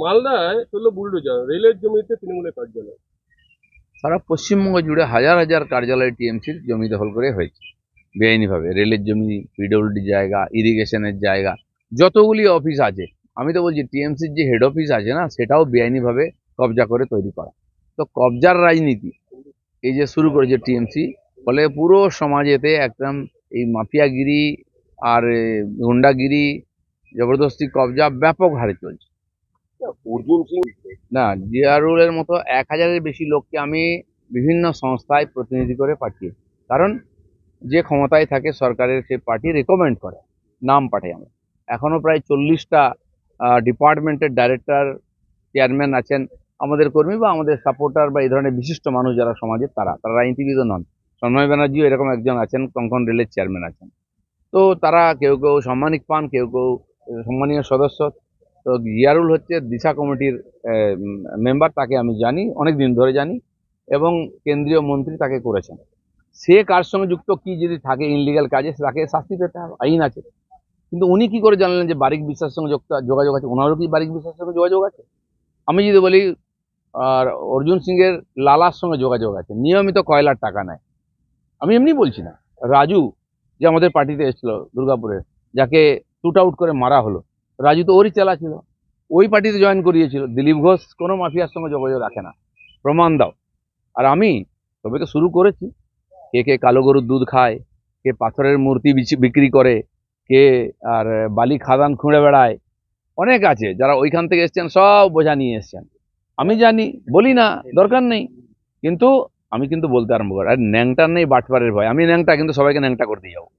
মালদায় চললো বুলডোজার, রেলের জমিতে তৃণমূলের কার্যালয়। সারা পশ্চিমবঙ্গ জুড়ে হাজার হাজার কার্যালয় টিএমসির জমি দখল করে হয়েছে বেআইনিভাবে। রেলের জমি, পিডব্লিউডি জায়গা, ইরিগেশনের জায়গা, যতগুলি অফিস আছে, আমি তো বলছি টিএমসির যে হেড অফিস আছে না, সেটাও বেআইনিভাবে কবজা করে তৈরি করা। তো কবজার রাজনীতি এই যে শুরু করেছে টিএমসি, ফলে পুরো সমাজেতে একদম এই মাফিয়াগিরি আর গুন্ডাগিরি, জবরদস্তি কবজা ব্যাপক হারে চলছে। অর্জুন সিং। না, জিয়ারুলের মতো 1000-এর বেশি লোককে আমি বিভিন্ন সংস্থায় প্রতিনিধি করে পাঠিয়ে, কারণ যে ক্ষমতায় থাকে সরকারের সেই পার্টি রেকমেন্ড করে, নাম পাঠাই আমরা। এখনো প্রায় 40টা ডিপার্টমেন্টের ডাইরেক্টর, চেয়ারম্যান আছেন আমাদের কর্মী বা আমাদের সাপোর্টার বা এই ধরনের বিশিষ্ট মানুষ যারা সমাজের, তারা রাজনীতিবিদও নন। সন্ময় ব্যানার্জিও এরকম একজন আছেন, কঙ্কন রেলের চেয়ারম্যান আছেন। তো তারা কেউ কেউ সাম্মানিক পান, কেউ কেউ সম্মানীয় সদস্য। তো জিয়ারুল হচ্ছে দিশা কমিটির মেম্বার, তাকে আমি জানি, অনেক দিন ধরে জানি, এবং কেন্দ্রীয় মন্ত্রী তাকে করেছেন। সে কার সঙ্গে যুক্ত, কি যদি থাকে ইনলিগাল কাজে, তাকে শাস্তি পেতে হবে, আইন আছে। কিন্তু উনি কি করে জানলেন যে বারিক বিশ্বাসের সঙ্গে যোগাযোগ আছে? ওনারও কি বারিক বিশ্বাসের সঙ্গে যোগাযোগ আছে? আমি যদি বলি, আর অর্জুন সিং এর লালার সঙ্গে যোগাযোগ আছে, নিয়মিত কয়লার টাকা নেয়। আমি এমনি বলছি না। রাজু, যে আমাদের পার্টিতে এসেছিল দুর্গাপুরের, যাকে শুট আউট করে মারা হলো, রাজু তো ওরই চেলা ছিল, ওই পার্টিতে জয়েন করিয়েছিল। দিলীপ ঘোষ কোনো মাফিয়ার সঙ্গে যোগাযোগ রাখে না, প্রমাণ দাও। আর আমি তবে তো শুরু করেছি। কে কে কালো গরুর দুধ খায়, কে পাথরের মূর্তি বিক্রি করে, কে আর বালি খাদান খুঁড়ে বেড়ায়, অনেক আছে যারা ওইখান থেকে এসছেন, সব বোঝা নিয়ে এসছেন। আমি জানি, বলি না, দরকার নেই, কিন্তু আমি কিন্তু বলতে আরম্ভ করি। আর ন্যাংটার নেই বাটপারের ভয়, আমি ন্যাংটা কিন্তু সবাইকে ন্যাংটা করতে যাবো।